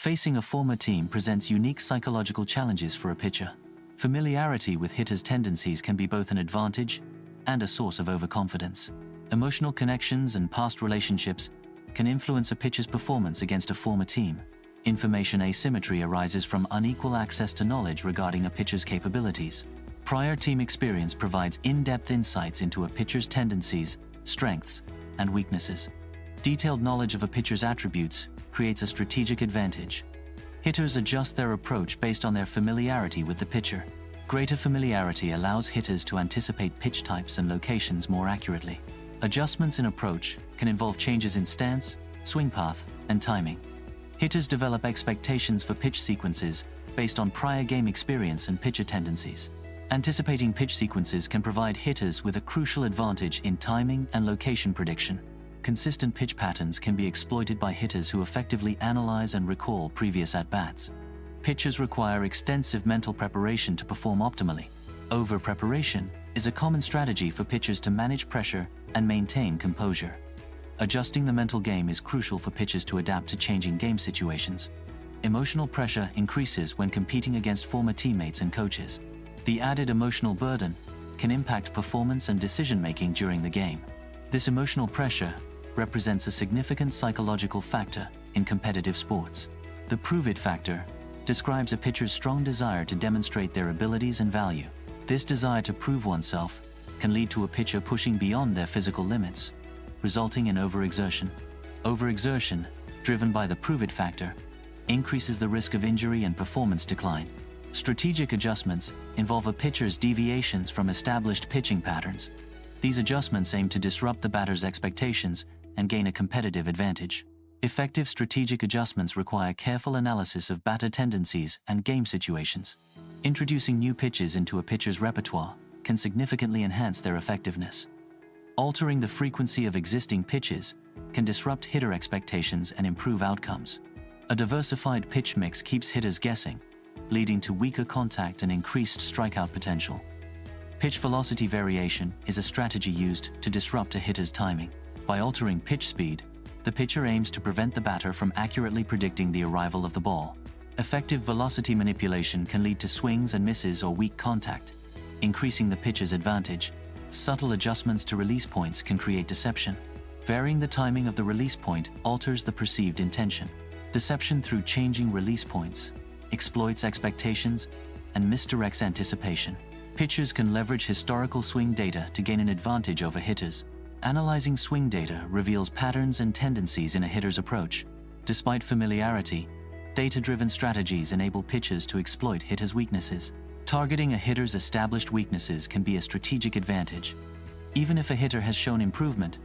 Facing a former team presents unique psychological challenges for a pitcher. Familiarity with hitters' tendencies can be both an advantage and a source of overconfidence. Emotional connections and past relationships can influence a pitcher's performance against a former team. Information asymmetry arises from unequal access to knowledge regarding a pitcher's capabilities. Prior team experience provides in-depth insights into a pitcher's tendencies, strengths, and weaknesses. Detailed knowledge of a pitcher's attributes creates a strategic advantage. Hitters adjust their approach based on their familiarity with the pitcher. Greater familiarity allows hitters to anticipate pitch types and locations more accurately. Adjustments in approach can involve changes in stance, swing path, and timing. Hitters develop expectations for pitch sequences based on prior game experience and pitcher tendencies. Anticipating pitch sequences can provide hitters with a crucial advantage in timing and location prediction. Consistent pitch patterns can be exploited by hitters who effectively analyze and recall previous at-bats. Pitchers require extensive mental preparation to perform optimally. Over-preparation is a common strategy for pitchers to manage pressure and maintain composure. Adjusting the mental game is crucial for pitchers to adapt to changing game situations. Emotional pressure increases when competing against former teammates and coaches. The added emotional burden can impact performance and decision-making during the game. This emotional pressure represents a significant psychological factor in competitive sports. The prove it factor describes a pitcher's strong desire to demonstrate their abilities and value. This desire to prove oneself can lead to a pitcher pushing beyond their physical limits, resulting in overexertion. Overexertion, driven by the prove it factor, increases the risk of injury and performance decline. Strategic adjustments involve a pitcher's deviations from established pitching patterns. These adjustments aim to disrupt the batter's expectations and gain a competitive advantage. Effective strategic adjustments require careful analysis of batter tendencies and game situations. Introducing new pitches into a pitcher's repertoire can significantly enhance their effectiveness. Altering the frequency of existing pitches can disrupt hitter expectations and improve outcomes. A diversified pitch mix keeps hitters guessing, leading to weaker contact and increased strikeout potential. Pitch velocity variation is a strategy used to disrupt a hitter's timing. By altering pitch speed, the pitcher aims to prevent the batter from accurately predicting the arrival of the ball. Effective velocity manipulation can lead to swings and misses or weak contact, increasing the pitcher's advantage. Subtle adjustments to release points can create deception. Varying the timing of the release point alters the perceived intention. Deception through changing release points exploits expectations and misdirects anticipation. Pitchers can leverage historical swing data to gain an advantage over hitters. Analyzing swing data reveals patterns and tendencies in a hitter's approach. Despite familiarity, data-driven strategies enable pitchers to exploit hitters' weaknesses. Targeting a hitter's established weaknesses can be a strategic advantage. Even if a hitter has shown improvement,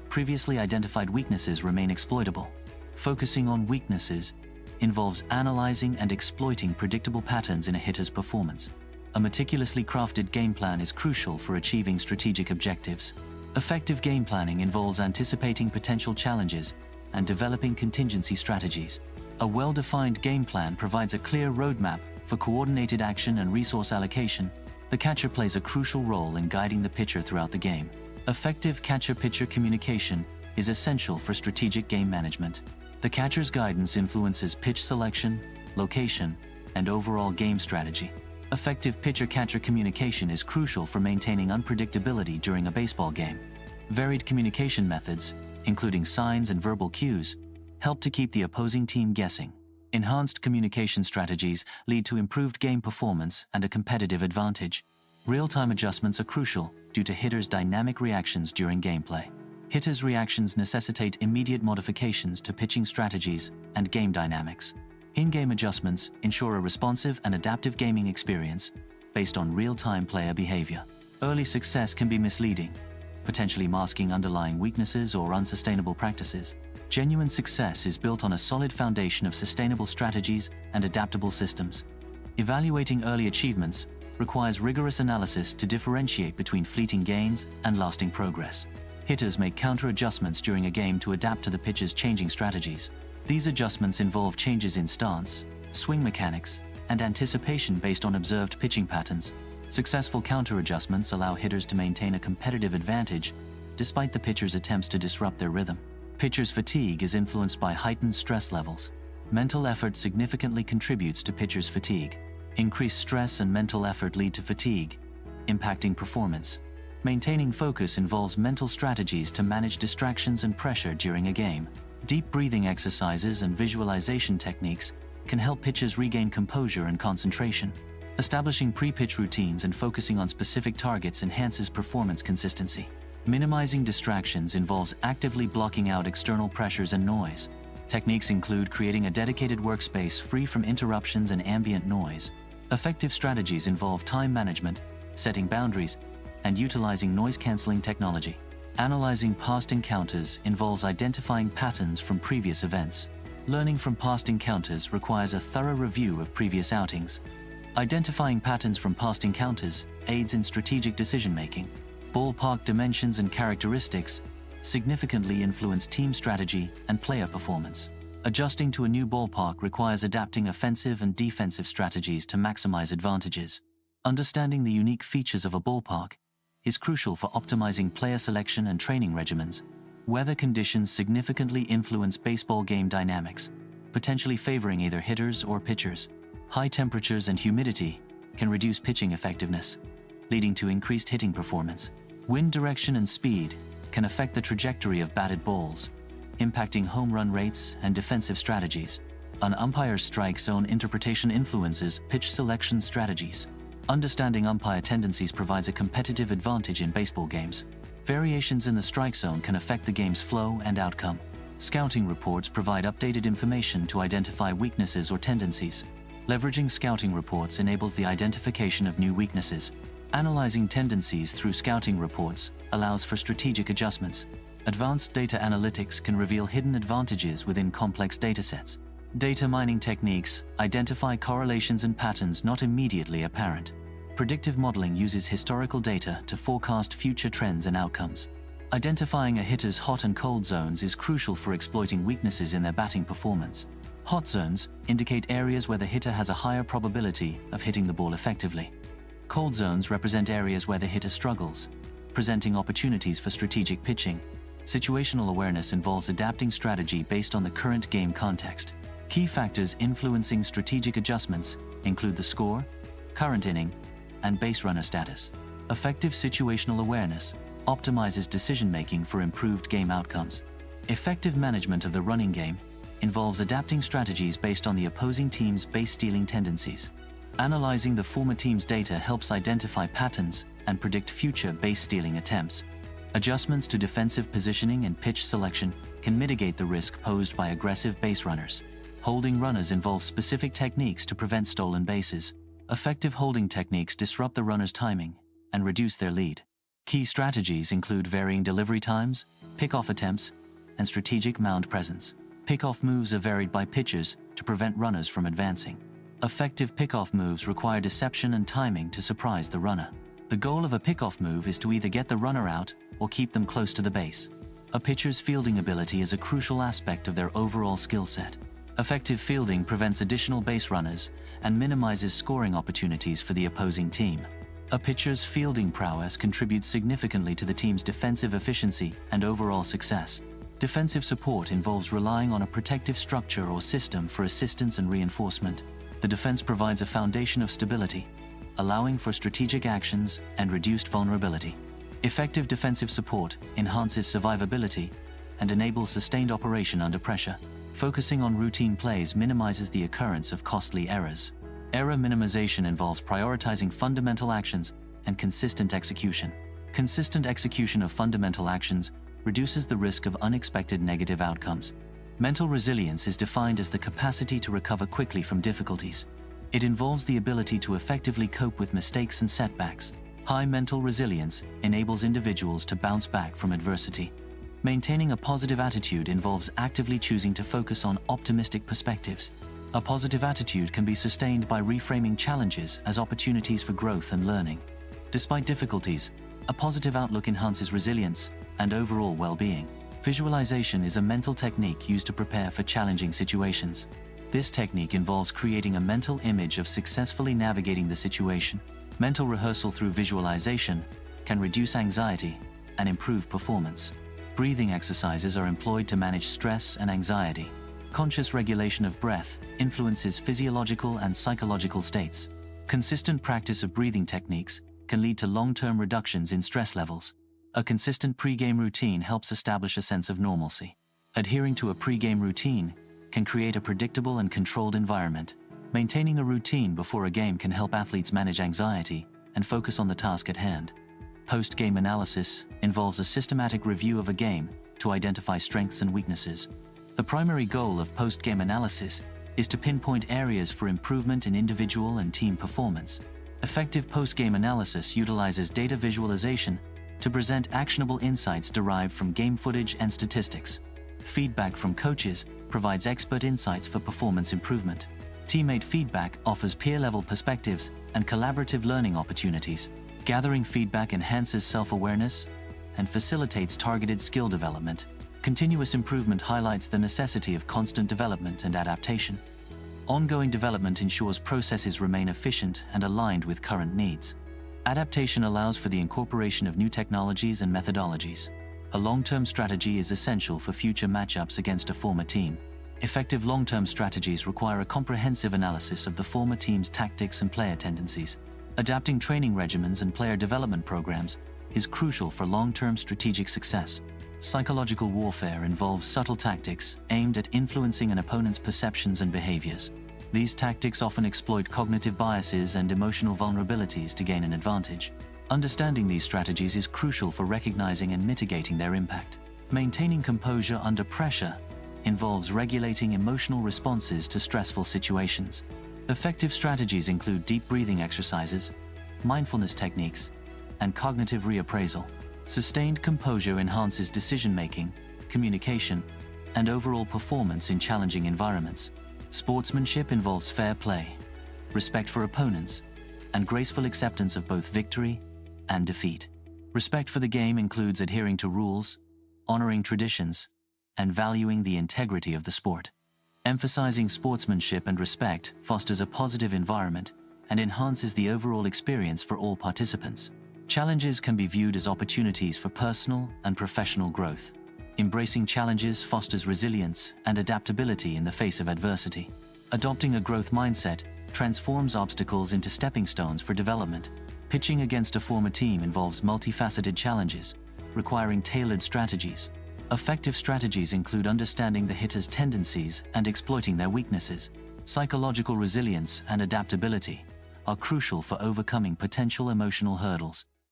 previously identified weaknesses remain exploitable. Focusing on weaknesses involves analyzing and exploiting predictable patterns in a hitter's performance. A meticulously crafted game plan is crucial for achieving strategic objectives. Effective game planning involves anticipating potential challenges and developing contingency strategies. A well-defined game plan provides a clear roadmap for coordinated action and resource allocation. The catcher plays a crucial role in guiding the pitcher throughout the game. Effective catcher-pitcher communication is essential for strategic game management. The catcher's guidance influences pitch selection, location, and overall game strategy. Effective pitcher-catcher communication is crucial for maintaining unpredictability during a baseball game. Varied communication methods, including signs and verbal cues, help to keep the opposing team guessing. Enhanced communication strategies lead to improved game performance and a competitive advantage. Real-time adjustments are crucial due to hitters' dynamic reactions during gameplay. Hitters' reactions necessitate immediate modifications to pitching strategies and game dynamics. In-game adjustments ensure a responsive and adaptive gaming experience based on real-time player behavior. Early success can be misleading, potentially masking underlying weaknesses or unsustainable practices. Genuine success is built on a solid foundation of sustainable strategies and adaptable systems. Evaluating early achievements requires rigorous analysis to differentiate between fleeting gains and lasting progress. Hitters make counter-adjustments during a game to adapt to the pitcher's changing strategies. These adjustments involve changes in stance, swing mechanics, and anticipation based on observed pitching patterns. Successful counter-adjustments allow hitters to maintain a competitive advantage despite the pitcher's attempts to disrupt their rhythm. Pitchers' fatigue is influenced by heightened stress levels. Mental effort significantly contributes to pitchers' fatigue. Increased stress and mental effort lead to fatigue, impacting performance. Maintaining focus involves mental strategies to manage distractions and pressure during a game. Deep breathing exercises and visualization techniques can help pitchers regain composure and concentration. Establishing pre-pitch routines and focusing on specific targets enhances performance consistency. Minimizing distractions involves actively blocking out external pressures and noise. Techniques include creating a dedicated workspace free from interruptions and ambient noise. Effective strategies involve time management, setting boundaries, and utilizing noise-canceling technology. Analyzing past encounters involves identifying patterns from previous events. Learning from past encounters requires a thorough review of previous outings. Identifying patterns from past encounters aids in strategic decision-making. Ballpark dimensions and characteristics significantly influence team strategy and player performance. Adjusting to a new ballpark requires adapting offensive and defensive strategies to maximize advantages. Understanding the unique features of a ballpark is crucial for optimizing player selection and training regimens. Weather conditions significantly influence baseball game dynamics, potentially favoring either hitters or pitchers. High temperatures and humidity can reduce pitching effectiveness, leading to increased hitting performance. Wind direction and speed can affect the trajectory of batted balls, impacting home run rates and defensive strategies. An umpire's strike zone interpretation influences pitch selection strategies. Understanding umpire tendencies provides a competitive advantage in baseball games. Variations in the strike zone can affect the game's flow and outcome. Scouting reports provide updated information to identify weaknesses or tendencies. Leveraging scouting reports enables the identification of new weaknesses. Analyzing tendencies through scouting reports allows for strategic adjustments. Advanced data analytics can reveal hidden advantages within complex datasets. Data mining techniques identify correlations and patterns not immediately apparent. Predictive modeling uses historical data to forecast future trends and outcomes. Identifying a hitter's hot and cold zones is crucial for exploiting weaknesses in their batting performance. Hot zones indicate areas where the hitter has a higher probability of hitting the ball effectively. Cold zones represent areas where the hitter struggles, presenting opportunities for strategic pitching. Situational awareness involves adapting strategy based on the current game context. Key factors influencing strategic adjustments include the score, current inning, and base runner status. Effective situational awareness optimizes decision-making for improved game outcomes. Effective management of the running game involves adapting strategies based on the opposing team's base-stealing tendencies. Analyzing the former team's data helps identify patterns and predict future base-stealing attempts. Adjustments to defensive positioning and pitch selection can mitigate the risk posed by aggressive base runners. Holding runners involves specific techniques to prevent stolen bases. Effective holding techniques disrupt the runner's timing and reduce their lead. Key strategies include varying delivery times, pickoff attempts, and strategic mound presence. Pickoff moves are varied by pitchers to prevent runners from advancing. Effective pickoff moves require deception and timing to surprise the runner. The goal of a pickoff move is to either get the runner out or keep them close to the base. A pitcher's fielding ability is a crucial aspect of their overall skill set. Effective fielding prevents additional base runners and minimizes scoring opportunities for the opposing team. A pitcher's fielding prowess contributes significantly to the team's defensive efficiency and overall success. Defensive support involves relying on a protective structure or system for assistance and reinforcement. The defense provides a foundation of stability, allowing for strategic actions and reduced vulnerability. Effective defensive support enhances survivability and enables sustained operation under pressure. Focusing on routine plays minimizes the occurrence of costly errors. Error minimization involves prioritizing fundamental actions and consistent execution. Consistent execution of fundamental actions reduces the risk of unexpected negative outcomes. Mental resilience is defined as the capacity to recover quickly from difficulties. It involves the ability to effectively cope with mistakes and setbacks. High mental resilience enables individuals to bounce back from adversity. Maintaining a positive attitude involves actively choosing to focus on optimistic perspectives. A positive attitude can be sustained by reframing challenges as opportunities for growth and learning. Despite difficulties, a positive outlook enhances resilience and overall well-being. Visualization is a mental technique used to prepare for challenging situations. This technique involves creating a mental image of successfully navigating the situation. Mental rehearsal through visualization can reduce anxiety and improve performance. Breathing exercises are employed to manage stress and anxiety. Conscious regulation of breath influences physiological and psychological states. Consistent practice of breathing techniques can lead to long-term reductions in stress levels. A consistent pre-game routine helps establish a sense of normalcy. Adhering to a pre-game routine can create a predictable and controlled environment. Maintaining a routine before a game can help athletes manage anxiety and focus on the task at hand. Post-game analysis involves a systematic review of a game to identify strengths and weaknesses. The primary goal of post-game analysis is to pinpoint areas for improvement in individual and team performance. Effective post-game analysis utilizes data visualization to present actionable insights derived from game footage and statistics. Feedback from coaches provides expert insights for performance improvement. Teammate feedback offers peer-level perspectives and collaborative learning opportunities. Gathering feedback enhances self-awareness and facilitates targeted skill development. Continuous improvement highlights the necessity of constant development and adaptation. Ongoing development ensures processes remain efficient and aligned with current needs. Adaptation allows for the incorporation of new technologies and methodologies. A long-term strategy is essential for future matchups against a former team. Effective long-term strategies require a comprehensive analysis of the former team's tactics and player tendencies. Adapting training regimens and player development programs is crucial for long-term strategic success. Psychological warfare involves subtle tactics aimed at influencing an opponent's perceptions and behaviors. These tactics often exploit cognitive biases and emotional vulnerabilities to gain an advantage. Understanding these strategies is crucial for recognizing and mitigating their impact. Maintaining composure under pressure involves regulating emotional responses to stressful situations. Effective strategies include deep breathing exercises, mindfulness techniques, and cognitive reappraisal. Sustained composure enhances decision-making, communication, and overall performance in challenging environments. Sportsmanship involves fair play, respect for opponents, and graceful acceptance of both victory and defeat. Respect for the game includes adhering to rules, honoring traditions, and valuing the integrity of the sport. Emphasizing sportsmanship and respect fosters a positive environment and enhances the overall experience for all participants. Challenges can be viewed as opportunities for personal and professional growth. Embracing challenges fosters resilience and adaptability in the face of adversity. Adopting a growth mindset transforms obstacles into stepping stones for development. Pitching against a former team involves multifaceted challenges, requiring tailored strategies. Effective strategies include understanding the hitter's tendencies and exploiting their weaknesses. Psychological resilience and adaptability are crucial for overcoming potential emotional hurdles.